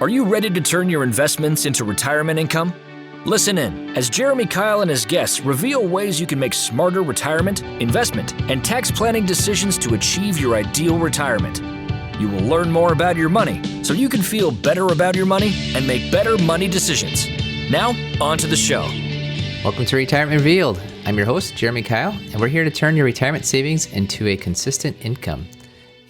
Are you ready to turn your investments into retirement income? Listen in as Jeremy Keil and his guests reveal ways you can make smarter retirement, investment, and tax planning decisions to achieve your ideal retirement. You will learn more about your money so you can feel better about your money and make better money decisions. Now, on to the show. Welcome to Retirement Revealed. I'm your host, Jeremy Keil, and we're here to turn your retirement savings into a consistent income.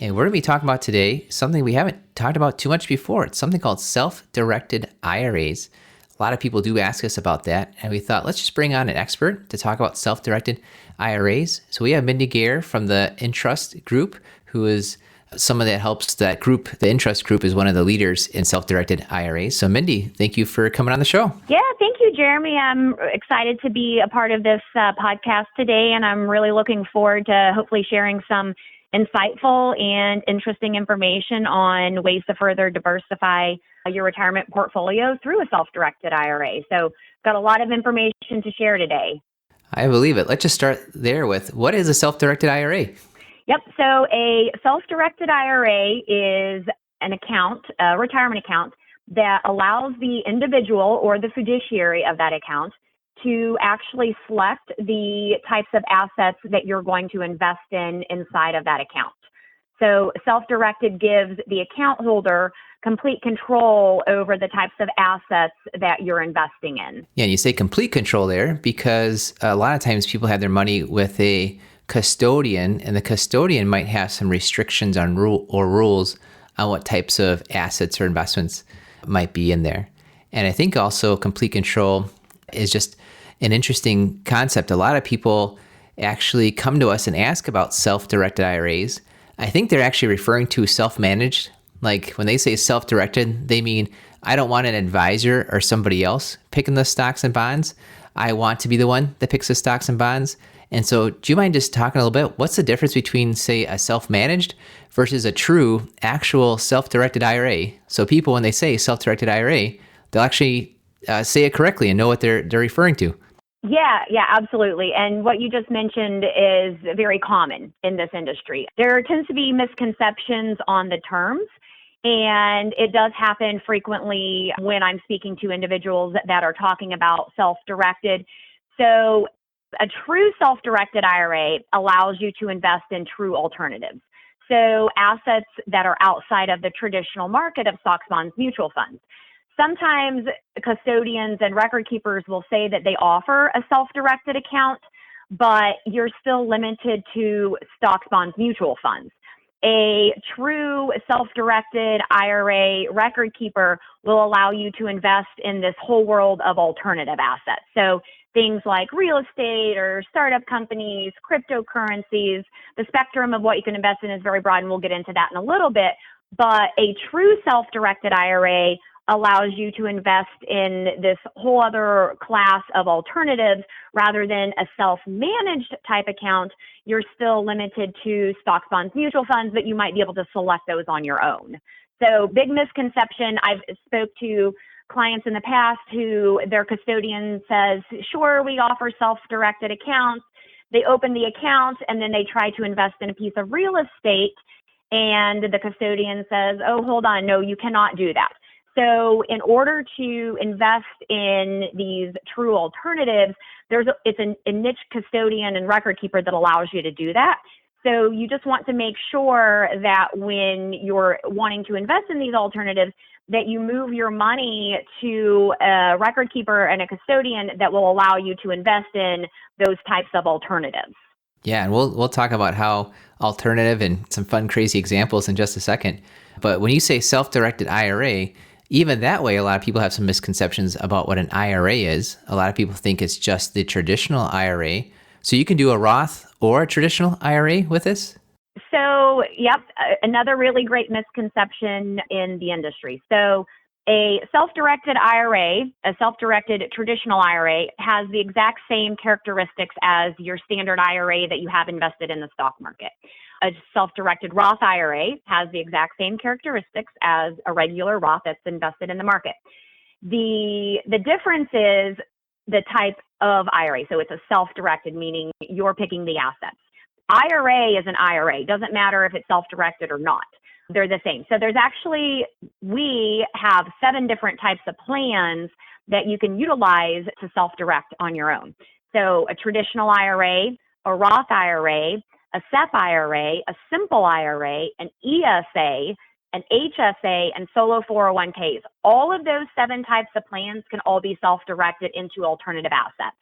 And we're going to be talking about today something we haven't talked about too much before. It's something called self-directed IRAs. A lot of people do ask us about that, and we thought let's just bring on an expert to talk about self-directed IRAs. So we have Mindy Gayer from the Entrust Group, who is someone that helps that group. The Entrust Group is one of the leaders in self-directed IRAs. So Mindy, thank you for coming on the show. Yeah, thank you, Jeremy. I'm excited to be a part of this podcast today, and I'm really looking forward to hopefully sharing some insightful and interesting information on ways to further diversify your retirement portfolio through a self-directed IRA. So got a lot of information to share today. I believe it. Let's just start there with, what is a self-directed IRA? Yep. So a self-directed IRA is an account, a retirement account, that allows the individual or the fiduciary of that account to actually select the types of assets that you're going to invest in inside of that account. So self-directed gives the account holder complete control over the types of assets that you're investing in. Yeah, and you say complete control there because a lot of times people have their money with a custodian, and the custodian might have some restrictions on rules on what types of assets or investments might be in there. And I think also complete control is just an interesting concept. A lot of people actually come to us and ask about self-directed IRAs. I think they're actually referring to self-managed. Like when they say self-directed, they mean I don't want an advisor or somebody else picking the stocks and bonds. I want to be the one that picks the stocks and bonds. And so do you mind just talking a little bit? What's the difference between, say, a self-managed versus a true, actual self-directed IRA? So people, when they say self-directed IRA, they'll actually say it correctly and know what they're referring to. Yeah, absolutely. And what you just mentioned is very common in this industry. There tends to be misconceptions on the terms, and it does happen frequently when I'm speaking to individuals that are talking about self-directed. So a true self-directed IRA allows you to invest in true alternatives. So assets that are outside of the traditional market of stocks, bonds, mutual funds. Sometimes custodians and record keepers will say that they offer a self-directed account, but you're still limited to stocks, bonds, mutual funds. A true self-directed IRA record keeper will allow you to invest in this whole world of alternative assets. So things like real estate or startup companies, cryptocurrencies. The spectrum of what you can invest in is very broad, and we'll get into that in a little bit. But a true self-directed IRA allows you to invest in this whole other class of alternatives rather than a self-managed type account. You're still limited to stocks, bonds, mutual funds, but you might be able to select those on your own. So big misconception. I've spoke to clients in the past who their custodian says, sure, we offer self-directed accounts. They open the account and then they try to invest in a piece of real estate, and the custodian says, oh, hold on, no, you cannot do that. So in order to invest in these true alternatives, it's a niche custodian and record keeper that allows you to do that. So you just want to make sure that when you're wanting to invest in these alternatives, that you move your money to a record keeper and a custodian that will allow you to invest in those types of alternatives. Yeah, and we'll talk about how alternative and some fun, crazy examples in just a second. But when you say self-directed IRA, even that way, a lot of people have some misconceptions about what an IRA is. A lot of people think it's just the traditional IRA. So you can do a Roth or a traditional IRA with this? So, yep, another really great misconception in the industry. So a self-directed IRA, a self-directed traditional IRA, has the exact same characteristics as your standard IRA that you have invested in the stock market. A self-directed Roth IRA has the exact same characteristics as a regular Roth that's invested in the market. The difference is the type of IRA. So it's a self-directed, meaning you're picking the assets. IRA is an IRA. Doesn't matter if it's self-directed or not. They're the same. So we have 7 different types of plans that you can utilize to self-direct on your own. So a traditional IRA, a Roth IRA, a SEP IRA, a simple IRA, an ESA, an HSA, and solo 401ks. All of those 7 types of plans can all be self-directed into alternative assets.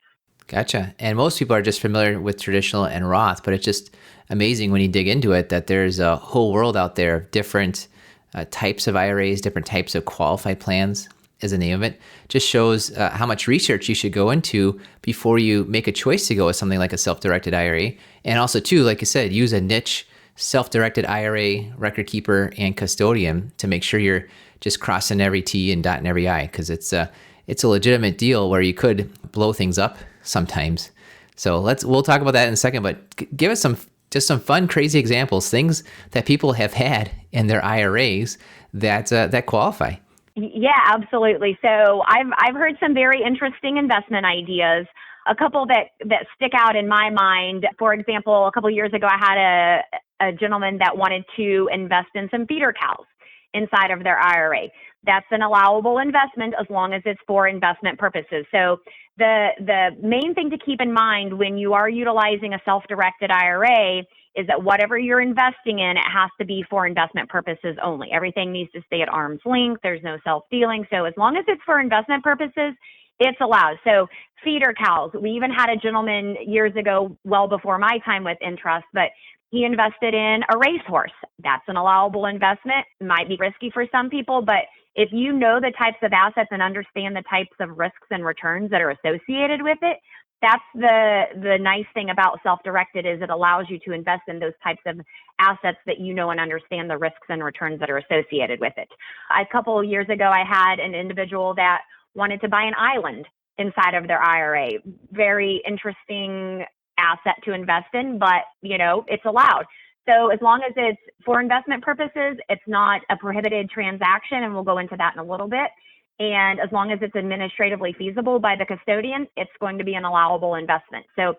Gotcha. And most people are just familiar with traditional and Roth, but it's just amazing when you dig into it that there's a whole world out there of different types of IRAs, different types of qualified plans, is the name of it. Just shows how much research you should go into before you make a choice to go with something like a self-directed IRA. And also, too, like you said, use a niche self-directed IRA record keeper and custodian to make sure you're just crossing every T and dotting every I, because it's a legitimate deal where you could blow things up sometimes. So we'll talk about that in a second, but give us some fun, crazy examples, things that people have had in their IRAs that qualify. Yeah, absolutely. So I've heard some very interesting investment ideas. A couple that stick out in my mind. For example, a couple of years ago, I had a gentleman that wanted to invest in some feeder cows inside of their IRA. That's an allowable investment as long as it's for investment purposes. So the main thing to keep in mind when you are utilizing a self-directed IRA is that whatever you're investing in, it has to be for investment purposes only. Everything needs to stay at arm's length. There's no self-dealing. So as long as it's for investment purposes, it's allowed. So feeder cows. We even had a gentleman years ago, well before my time with Entrust, but he invested in a racehorse. That's an allowable investment. It might be risky for some people, but if you know the types of assets and understand the types of risks and returns that are associated with it, that's the nice thing about self-directed is it allows you to invest in those types of assets that you know and understand the risks and returns that are associated with it. A couple of years ago, I had an individual that wanted to buy an island inside of their IRA. Very interesting asset to invest in, but it's allowed. So as long as it's for investment purposes, it's not a prohibited transaction, and we'll go into that in a little bit. And as long as it's administratively feasible by the custodian, it's going to be an allowable investment. So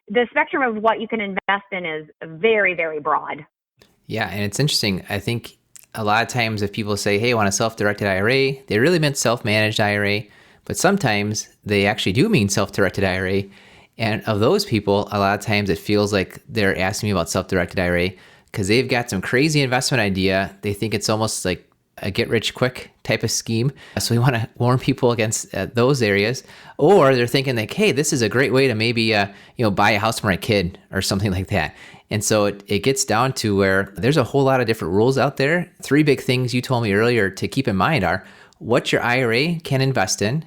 the spectrum of what you can invest in is very, very broad. Yeah, and it's interesting. I think a lot of times if people say, hey, I want a self-directed IRA, they really meant self-managed IRA, but sometimes they actually do mean self-directed IRA. And of those people, a lot of times it feels like they're asking me about self-directed IRA because they've got some crazy investment idea. They think it's almost like a get-rich-quick type of scheme. So we want to warn people against those areas. Or they're thinking like, hey, this is a great way to maybe buy a house for my kid or something like that. And so it gets down to where there's a whole lot of different rules out there. 3 big things you told me earlier to keep in mind are what your IRA can invest in,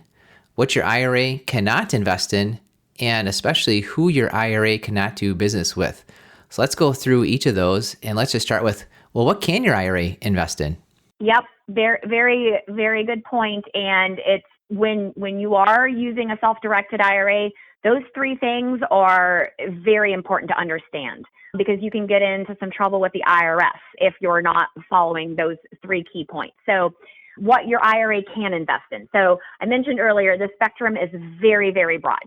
what your IRA cannot invest in, and especially who your IRA cannot do business with. So let's go through each of those, and let's just start with, well, what can your IRA invest in? Yep, very, very, very good point. And it's when you are using a self-directed IRA, those 3 things are very important to understand because you can get into some trouble with the IRS if you're not following those 3 key points. So what your IRA can invest in. So I mentioned earlier, the spectrum is very, very broad.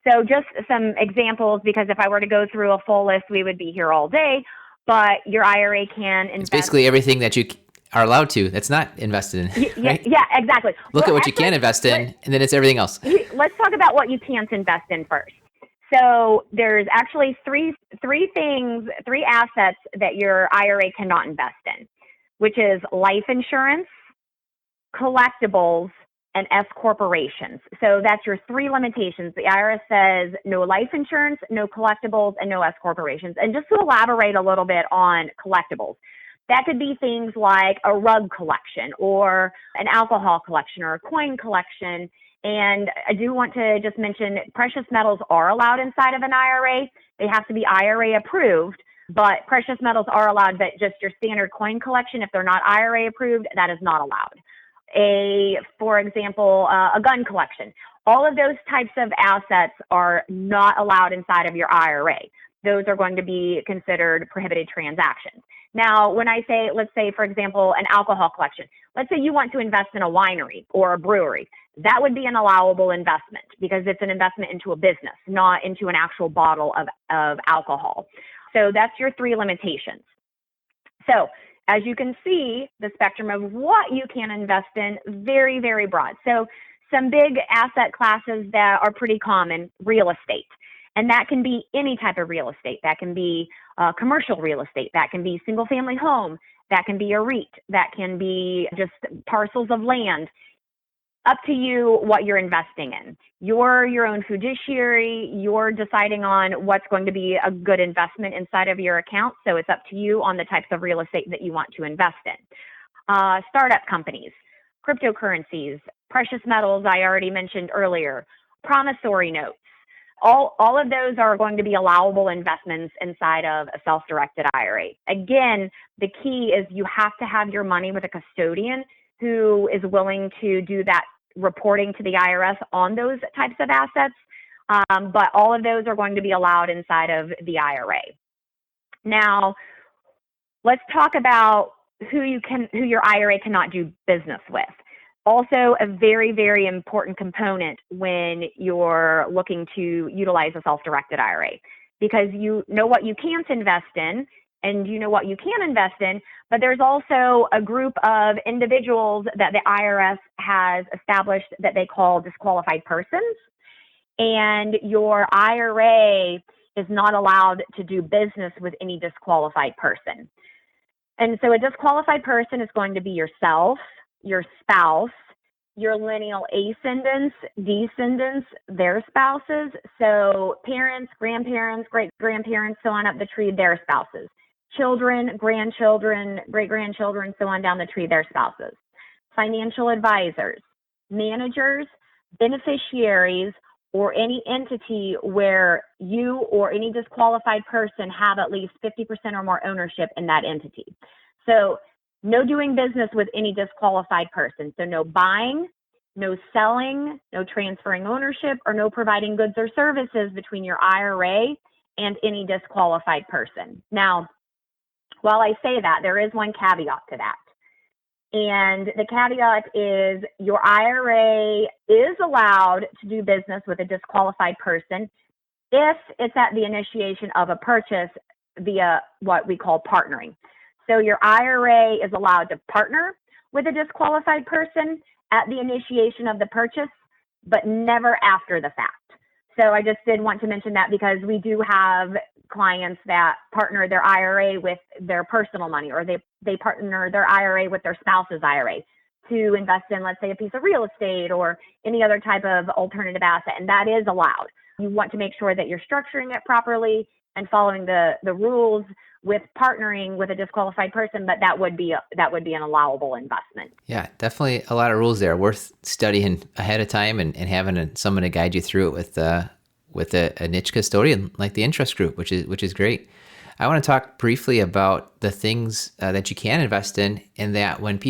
So just some examples, because if I were to go through a full list, we would be here all day, but your IRA can invest. It's basically everything that you are allowed to that's not invested in. Right? Yeah, exactly. Look at what you can invest in, and then it's everything else. Let's talk about what you can't invest in first. So there's actually three assets that your IRA cannot invest in, which is life insurance, collectibles, and S corporations. So that's your 3 limitations. The IRS says no life insurance, no collectibles, and no S corporations. And just to elaborate a little bit on collectibles, that could be things like a rug collection or an alcohol collection or a coin collection. And I do want to just mention precious metals are allowed inside of an IRA. They have to be IRA approved, but precious metals are allowed, but just your standard coin collection, if they're not IRA approved, that is not allowed. For example, a gun collection. All of those types of assets are not allowed inside of your IRA. Those are going to be considered prohibited transactions. Now, when I say, let's say, for example, an alcohol collection, let's say you want to invest in a winery or a brewery, that would be an allowable investment because it's an investment into a business, not into an actual bottle of alcohol. So that's your 3 limitations. So as you can see, the spectrum of what you can invest in, very, very broad. So some big asset classes that are pretty common, real estate. And that can be any type of real estate. That can be commercial real estate. That can be single family home. That can be a REIT. That can be just parcels of land. Up to you what you're investing in. You're your own fiduciary. You're deciding on what's going to be a good investment inside of your account. So it's up to you on the types of real estate that you want to invest in. Startup companies, cryptocurrencies, precious metals, I already mentioned earlier, promissory notes. All of those are going to be allowable investments inside of a self-directed IRA. Again, the key is you have to have your money with a custodian who is willing to do that reporting to the IRS on those types of assets. But all of those are going to be allowed inside of the IRA. Now, let's talk about who your IRA cannot do business with. Also, a very, very important component when you're looking to utilize a self-directed IRA, because you know what you can't invest in and you know what you can invest in, but there's also a group of individuals that the IRS has established that they call disqualified persons, and your IRA is not allowed to do business with any disqualified person. And so a disqualified person is going to be yourself, your spouse, your lineal ascendants, descendants, their spouses, so parents, grandparents, great-grandparents, so on up the tree, their spouses. Children, grandchildren, great-grandchildren, so on down the tree, their spouses. Financial advisors, managers, beneficiaries, or any entity where you or any disqualified person have at least 50% or more ownership in that entity. So no doing business with any disqualified person. So no buying, no selling, no transferring ownership, or no providing goods or services between your IRA and any disqualified person. Now, while I say that, there is one caveat to that. And the caveat is your IRA is allowed to do business with a disqualified person if it's at the initiation of a purchase via what we call partnering. So your IRA is allowed to partner with a disqualified person at the initiation of the purchase, but never after the fact. So I just did want to mention that because we do have clients that partner their IRA with their personal money, or they partner their IRA with their spouse's IRA to invest in, let's say, a piece of real estate or any other type of alternative asset, and that is allowed. You want to make sure that you're structuring it properly and following the rules with partnering with a disqualified person, but that would be an allowable investment. Yeah, definitely a lot of rules there. Worth studying ahead of time and having someone to guide you through it with a niche custodian like the Entrust Group, which is great. I want to talk briefly about the things that you can invest in, and that when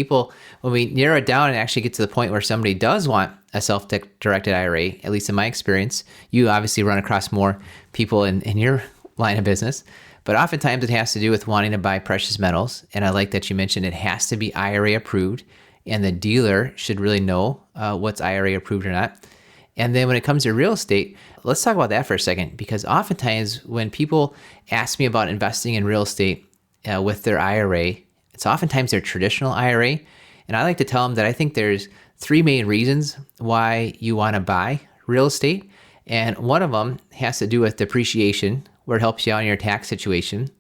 we narrow it down and actually get to the point where somebody does want a self-directed IRA, at least in my experience, you obviously run across more people in your line of business, but oftentimes it has to do with wanting to buy precious metals. And I like that you mentioned it has to be IRA approved, and the dealer should really know what's IRA approved or not. And then when it comes to real estate, let's talk about that for a second, because oftentimes when people ask me about investing in real estate with their IRA, it's oftentimes their traditional IRA. And I like to tell them that I think there's three main reasons why you want to buy real estate. And one of them has to do with depreciation, where it helps you out in your tax situation.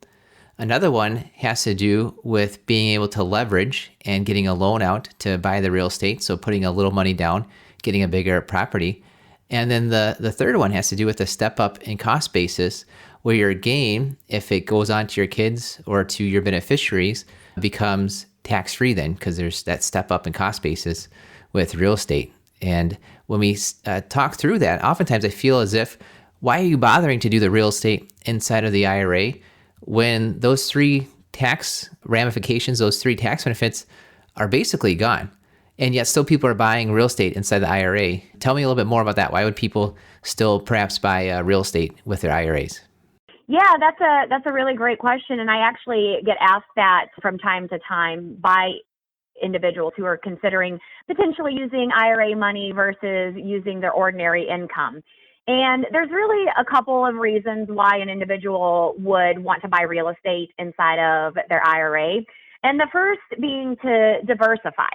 Another one has to do with being able to leverage and getting a loan out to buy the real estate. So putting a little money down, getting a bigger property. And then the third one has to do with the step up in cost basis, where your gain, if it goes on to your kids or to your beneficiaries, becomes tax-free then, because there's that step up in cost basis with real estate. And when we talk through that, oftentimes I feel as if, why are you bothering to do the real estate inside of the IRA when those three tax ramifications, those three tax benefits are basically gone? And yet still people are buying real estate inside the IRA. Tell me a little bit more about that. Why would people still perhaps buy real estate with their IRAs? Yeah, that's a really great question. And I actually get asked that from time to time by individuals who are considering potentially using IRA money versus using their ordinary income. And there's really a couple of reasons why an individual would want to buy real estate inside of their IRA. And the first being to diversify.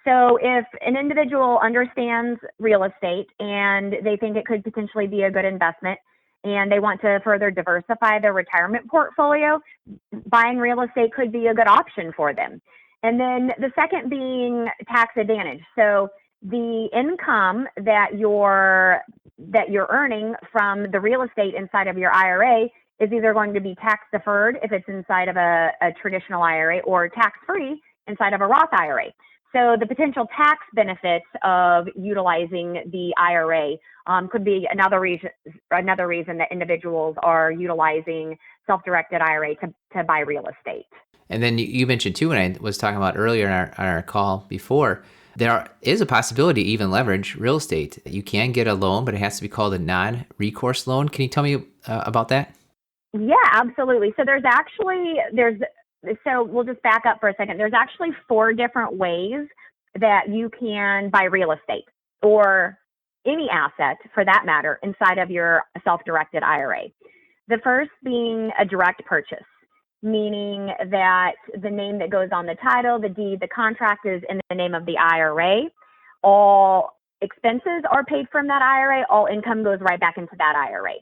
So if an individual understands real estate and they think it could potentially be a good investment and they want to further diversify their retirement portfolio, buying real estate could be a good option for them. And then the second being tax advantage. So the income that you're earning from the real estate inside of your IRA is either going to be tax deferred if it's inside of a traditional IRA, or tax free inside of a Roth IRA. So the potential tax benefits of utilizing the IRA could be another reason that individuals are utilizing self-directed IRA to buy real estate. And then you mentioned too, when I was talking about earlier in our call before, there is a possibility to even leverage real estate. You can get a loan, but it has to be called a non-recourse loan. Can you tell me about that? Yeah, absolutely. So so we'll just back up for a second. There's actually 4 different ways that you can buy real estate, or any asset for that matter, inside of your self-directed IRA. The first being a direct purchase, meaning that the name that goes on the title, the deed, the contract is in the name of the IRA. All expenses are paid from that IRA. All income goes right back into that IRA.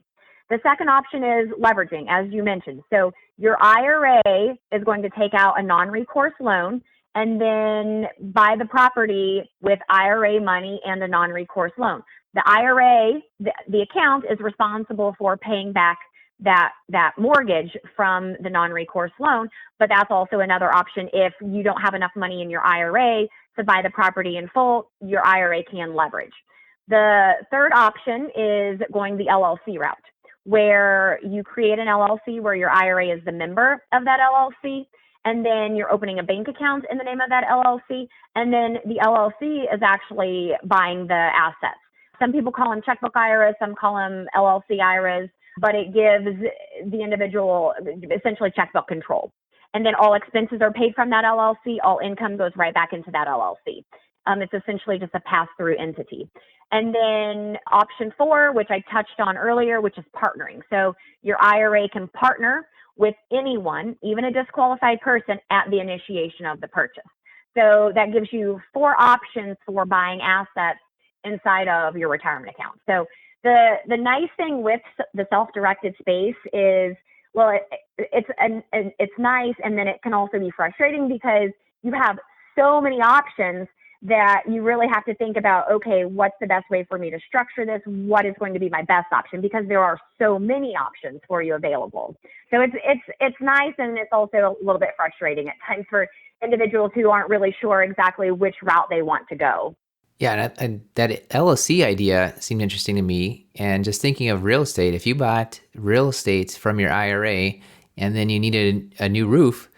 The second option is leveraging, as you mentioned. So your IRA is going to take out a non-recourse loan and then buy the property with IRA money and a non-recourse loan. The IRA, the account, is responsible for paying back that mortgage from the non-recourse loan, but that's also another option. If you don't have enough money in your IRA to buy the property in full, your IRA can leverage. The third option is going the LLC route, where you create an LLC where your IRA is the member of that LLC, and then you're opening a bank account in the name of that LLC, and then the LLC is actually buying the assets. Some people call them checkbook IRAs, some call them LLC IRAs, but it gives the individual essentially checkbook control. And then all expenses are paid from that LLC, all income goes right back into that LLC. It's essentially just a pass-through entity. And then option 4, which I touched on earlier, which is partnering. So your IRA can partner with anyone, even a disqualified person, at the initiation of the purchase. So that gives you 4 options for buying assets inside of your retirement account. So the nice thing with the self-directed space is, well, it's nice, and then it can also be frustrating because you have so many options that you really have to think about, okay, what's the best way for me to structure this? What is going to be my best option? Because there are so many options for you available. So it's nice, and it's also a little bit frustrating at times for individuals who aren't really sure exactly which route they want to go. Yeah, and that LLC idea seemed interesting to me. And just thinking of real estate, if you bought real estate from your IRA and then you needed a new roof,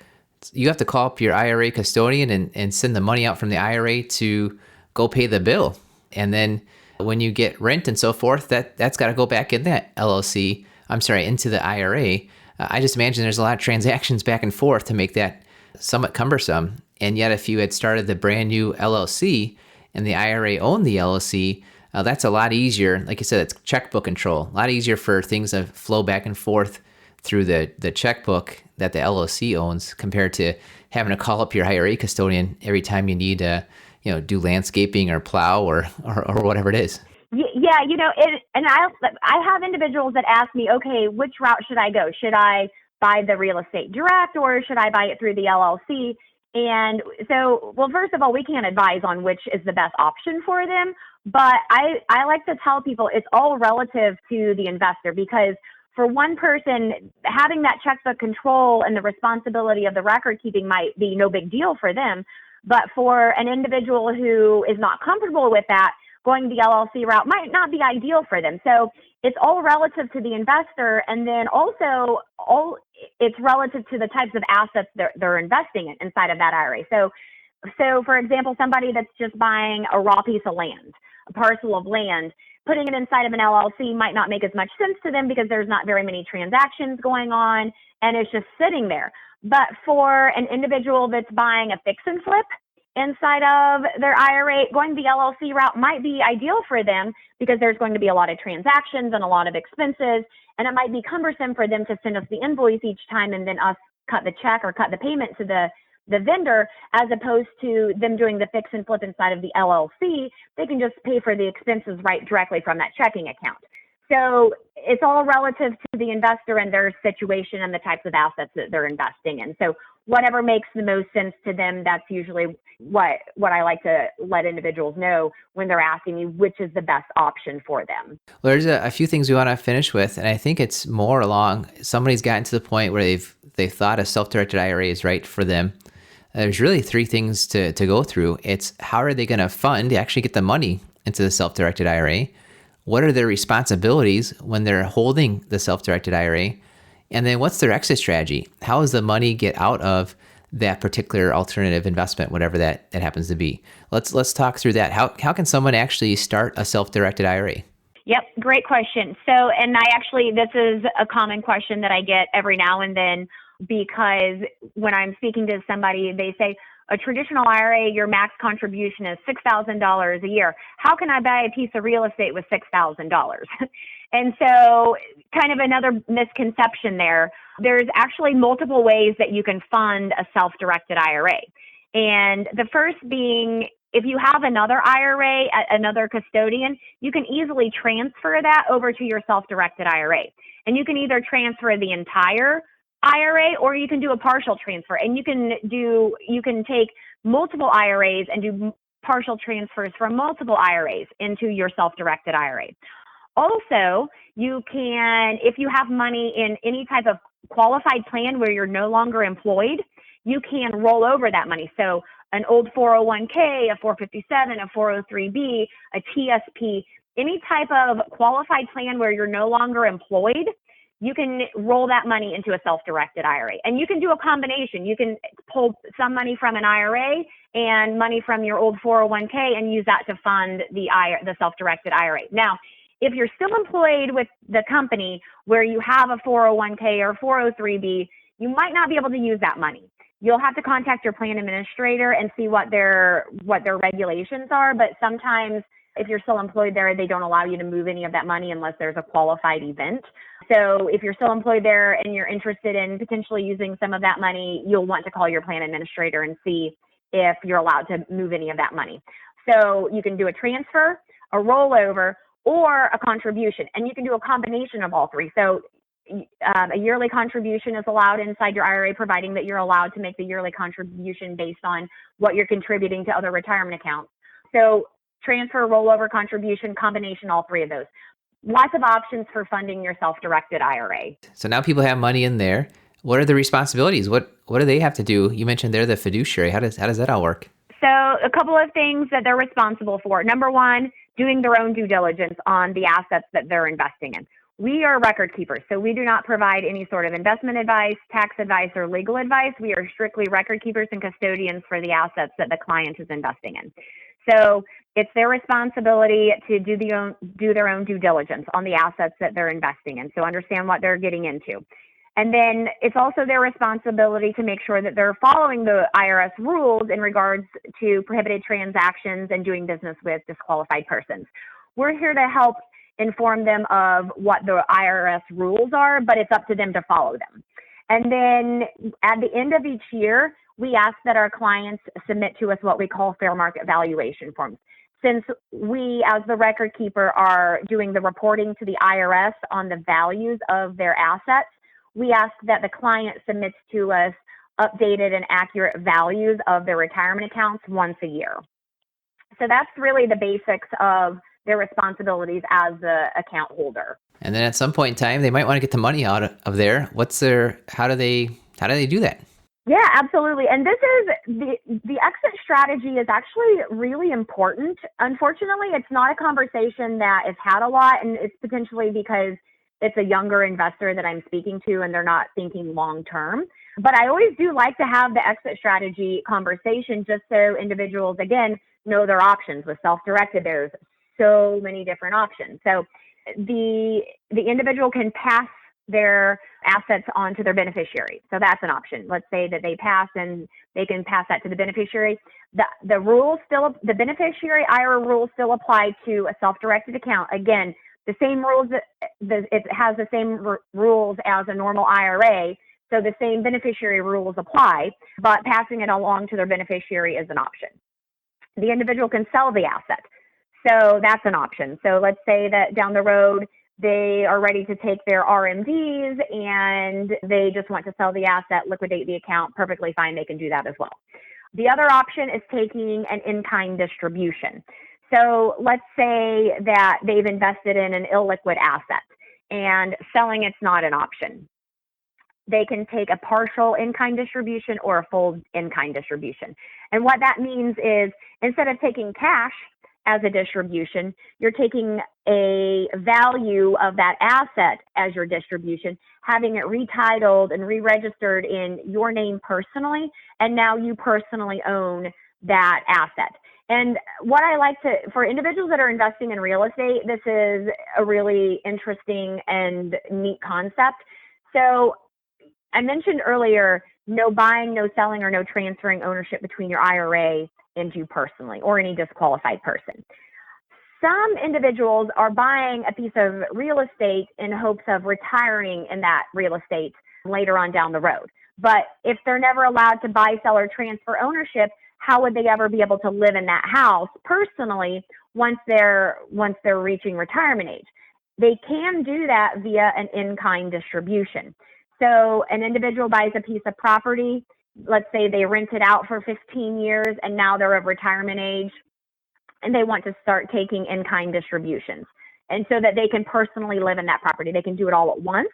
you have to call up your IRA custodian and send the money out from the IRA to go pay the bill. And then when you get rent and so forth, that's got to go back in that LLC, into the IRA. I just imagine there's a lot of transactions back and forth to make that somewhat cumbersome. And yet if you had started the brand new LLC and the IRA owned the LLC, that's a lot easier. Like you said, it's checkbook control. A lot easier for things to flow back and forth through the checkbook that the LLC owns, compared to having to call up your IRA custodian every time you need to, do landscaping or plow or whatever it is. Yeah, and I have individuals that ask me, okay, which route should I go? Should I buy the real estate direct, or should I buy it through the LLC? And so, well, first of all, we can't advise on which is the best option for them, but I like to tell people it's all relative to the investor, because for one person, having that checkbook control and the responsibility of the record keeping might be no big deal for them. But for an individual who is not comfortable with that, going the LLC route might not be ideal for them. So it's all relative to the investor. And then also it's relative to the types of assets they're investing in inside of that IRA. So for example, somebody that's just buying a raw piece of land, a parcel of land, putting it inside of an LLC might not make as much sense to them because there's not very many transactions going on and it's just sitting there. But for an individual that's buying a fix and flip inside of their IRA, going the LLC route might be ideal for them because there's going to be a lot of transactions and a lot of expenses, and it might be cumbersome for them to send us the invoice each time and then us cut the check or cut the payment to the the vendor, as opposed to them doing the fix and flip inside of the LLC. They can just pay for the expenses right directly from that checking account. So it's all relative to the investor and their situation and the types of assets that they're investing in. So whatever makes the most sense to them, that's usually what I like to let individuals know when they're asking me which is the best option for them. Well, there's a few things we want to finish with, and I think it's more along somebody's gotten to the point where they've thought a self-directed IRA is right for them. There's really three things to go through. It's how are they going to actually get the money into the self-directed IRA? What are their responsibilities when they're holding the self-directed IRA? And then what's their exit strategy? How does the money get out of that particular alternative investment, whatever that happens to be? Let's talk through that. How can someone actually start a self-directed IRA? Yep, great question. So, and this is a common question that I get every now and then, because when I'm speaking to somebody, they say, a traditional IRA, your max contribution is $6,000 a year. How can I buy a piece of real estate with $6,000? And so kind of another misconception there. There's actually multiple ways that you can fund a self-directed IRA. And the first being, if you have another IRA at another custodian, you can easily transfer that over to your self-directed IRA. And you can either transfer the entire IRA or you can do a partial transfer. And you can take multiple IRAs and do partial transfers from multiple IRAs into your self-directed IRA. Also, you can, if you have money in any type of qualified plan where you're no longer employed, you can roll over that money. So an old 401k, a 457, a 403b, a TSP, any type of qualified plan where you're no longer employed, you can roll that money into a self-directed IRA. And you can do a combination. You can pull some money from an IRA and money from your old 401k and use that to fund the self-directed IRA. Now, if you're still employed with the company where you have a 401k or 403b, you might not be able to use that money. You'll have to contact your plan administrator and see what their regulations are. But sometimes if you're still employed there, they don't allow you to move any of that money unless there's a qualified event. So if you're still employed there and you're interested in potentially using some of that money, you'll want to call your plan administrator and see if you're allowed to move any of that money. So you can do a transfer, a rollover, or a contribution. And you can do a combination of all three. So a yearly contribution is allowed inside your IRA, providing that you're allowed to make the yearly contribution based on what you're contributing to other retirement accounts. So transfer, rollover, contribution, combination, all three of those. Lots of options for funding your self-directed IRA. So now people have money in there. What are the responsibilities? What do they have to do? You mentioned they're the fiduciary. How does that all work? So a couple of things that they're responsible for. Number one, doing their own due diligence on the assets that they're investing in. We are record keepers, so we do not provide any sort of investment advice, tax advice, or legal advice. We are strictly record keepers and custodians for the assets that the client is investing in. So it's their responsibility to do their own due diligence on the assets that they're investing in, so understand what they're getting into. And then it's also their responsibility to make sure that they're following the IRS rules in regards to prohibited transactions and doing business with disqualified persons. We're here to help inform them of what the IRS rules are, but it's up to them to follow them. And then at the end of each year, we ask that our clients submit to us what we call fair market valuation forms. Since we, as the record keeper, are doing the reporting to the IRS on the values of their assets, we ask that the client submits to us updated and accurate values of their retirement accounts once a year. So that's really the basics of their responsibilities as the account holder. And then at some point in time, they might want to get the money out of there. How do they do that? Yeah, absolutely. And this is the exit strategy is actually really important. Unfortunately, it's not a conversation that is had a lot, and it's potentially because it's a younger investor that I'm speaking to and they're not thinking long term. But I always do like to have the exit strategy conversation just so individuals, again, know their options. With self-directed, there's so many different options. So the individual can pass their assets on to their beneficiary. So that's an option. Let's say that they pass and they can pass that to the beneficiary. The beneficiary IRA rules still apply to a self-directed account. Again, the same rules, it has the same rules as a normal IRA. So the same beneficiary rules apply, but passing it along to their beneficiary is an option. The individual can sell the asset. So that's an option. So let's say that down the road, they are ready to take their RMDs and they just want to sell the asset, liquidate the account, perfectly fine. They can do that as well. The other option is taking an in-kind distribution. So let's say that they've invested in an illiquid asset and selling it's not an option. They can take a partial in-kind distribution or a full in-kind distribution. And what that means is instead of taking cash as a distribution, you're taking a value of that asset as your distribution, having it retitled and re-registered in your name personally, and now you personally own that asset. And what I like for individuals that are investing in real estate, this is a really interesting and neat concept. So I mentioned earlier, no buying, no selling, or no transferring ownership between your IRA into you personally or any disqualified person. Some individuals are buying a piece of real estate in hopes of retiring in that real estate later on down the road. But if they're never allowed to buy, sell, or transfer ownership, how would they ever be able to live in that house personally once they're reaching retirement age? They can do that via an in-kind distribution. So an individual buys a piece of property. Let's say they rent it out for 15 years and now they're of retirement age and they want to start taking in-kind distributions. And so that they can personally live in that property. They can do it all at once,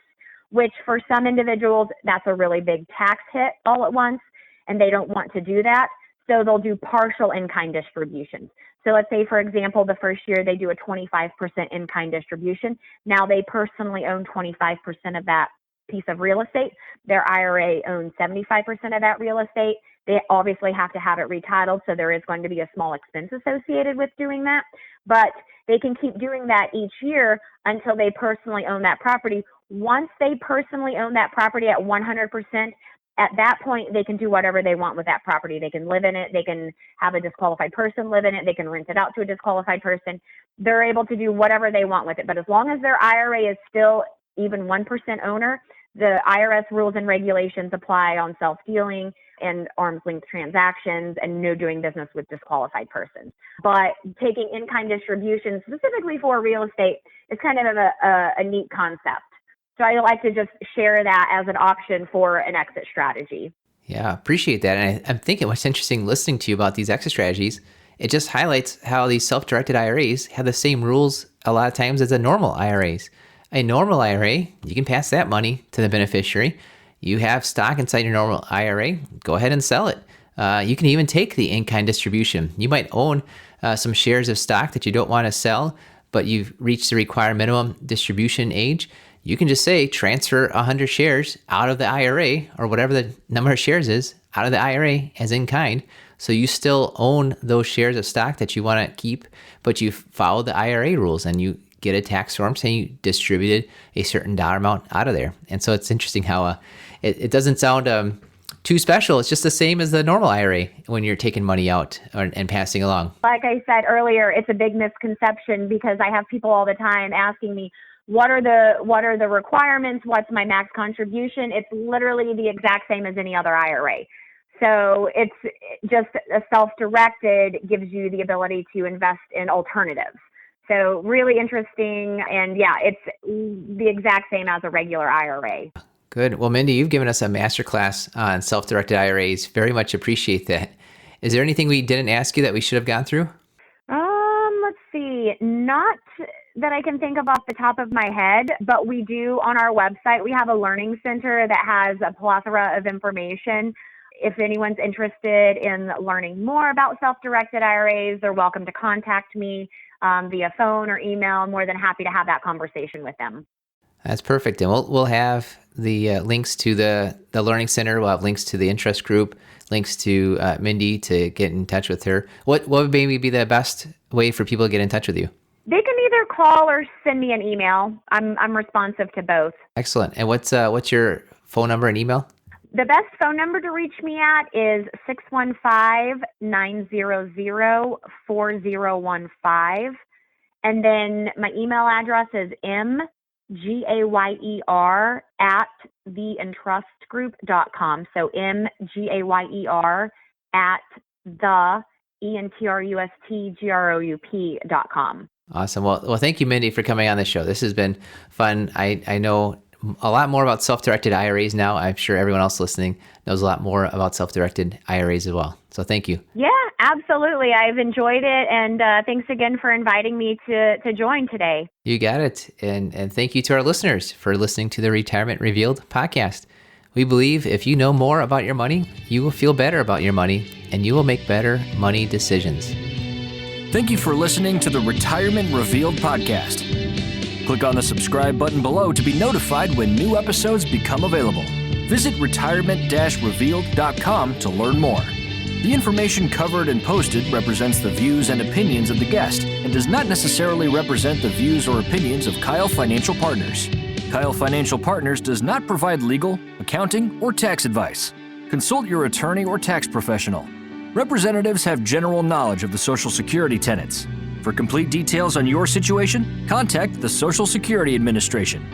which for some individuals, that's a really big tax hit all at once, and they don't want to do that. So they'll do partial in-kind distributions. So let's say, for example, the first year they do a 25% in-kind distribution. Now they personally own 25% of that piece of real estate. Their IRA owns 75% of that real estate. They obviously have to have it retitled, so there is going to be a small expense associated with doing that. But they can keep doing that each year until they personally own that property. Once they personally own that property at 100%, at that point, they can do whatever they want with that property. They can live in it. They can have a disqualified person live in it. They can rent it out to a disqualified person. They're able to do whatever they want with it. But as long as their IRA is still even 1% owner, the IRS rules and regulations apply on self-dealing and arm's length transactions and no doing business with disqualified persons. But taking in-kind distributions specifically for real estate is kind of a neat concept. So I like to just share that as an option for an exit strategy. Yeah, appreciate that. And I'm thinking what's interesting listening to you about these exit strategies, it just highlights how these self-directed IRAs have the same rules a lot of times as the normal IRAs. A normal IRA, you can pass that money to the beneficiary. You have stock inside your normal IRA, go ahead and sell it. You can even take the in-kind distribution. You might own some shares of stock that you don't want to sell, but you've reached the required minimum distribution age. You can just say transfer 100 shares out of the IRA or whatever the number of shares is out of the IRA as in kind. So you still own those shares of stock that you want to keep, but you follow the IRA rules and you get a tax form saying you distributed a certain dollar amount out of there. And so it's interesting how it doesn't sound too special. It's just the same as the normal IRA when you're taking money out and passing along. Like I said earlier, it's a big misconception because I have people all the time asking me, what are the requirements? What's my max contribution? It's literally the exact same as any other IRA. So it's just a self-directed gives you the ability to invest in alternatives. So really interesting. And yeah, it's the exact same as a regular IRA. Good. Well, Mindy, you've given us a masterclass on self-directed IRAs. Very much appreciate that. Is there anything we didn't ask you that we should have gone through? Let's see. Not that I can think of off the top of my head, but we do on our website, we have a learning center that has a plethora of information. If anyone's interested in learning more about self-directed IRAs, they're welcome to contact me via phone or email. I'm more than happy to have that conversation with them. That's perfect. And we'll have the links to the Learning Center. We'll have links to the Entrust Group, links to Mindy to get in touch with her. What would maybe be the best way for people to get in touch with you? They can either call or send me an email. I'm responsive to both. Excellent. And what's your phone number and email? The best phone number to reach me at is 615-900-4015. And then my email address is Gayer at theentrustgroup.com. So Mgayer at the ENTRUSTGROUP.com. Awesome. Well, thank you, Mindy, for coming on the show. This has been fun. I know a lot more about self-directed IRAs now. I'm sure everyone else listening knows a lot more about self-directed IRAs as well. So thank you. Yeah, absolutely. I've enjoyed it. And thanks again for inviting me to join today. You got it. And thank you to our listeners for listening to the Retirement Revealed podcast. We believe if you know more about your money, you will feel better about your money and you will make better money decisions. Thank you for listening to the Retirement Revealed podcast. Click on the subscribe button below to be notified when new episodes become available. Visit retirement-revealed.com to learn more. The information covered and posted represents the views and opinions of the guest and does not necessarily represent the views or opinions of Keil Financial Partners. Keil Financial Partners does not provide legal, accounting, or tax advice. Consult your attorney or tax professional. Representatives have general knowledge of the Social Security tenets. For complete details on your situation, contact the Social Security Administration.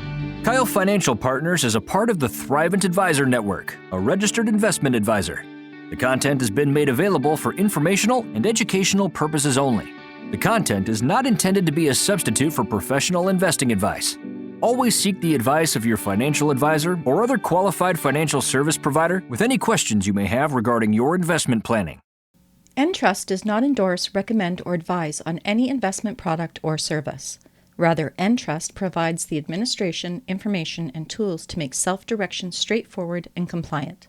Keil Financial Partners is a part of the Thrivent Advisor Network, a registered investment advisor. The content has been made available for informational and educational purposes only. The content is not intended to be a substitute for professional investing advice. Always seek the advice of your financial advisor or other qualified financial service provider with any questions you may have regarding your investment planning. Entrust does not endorse, recommend, or advise on any investment product or service. Rather, Entrust provides the administration, information, and tools to make self-direction straightforward and compliant.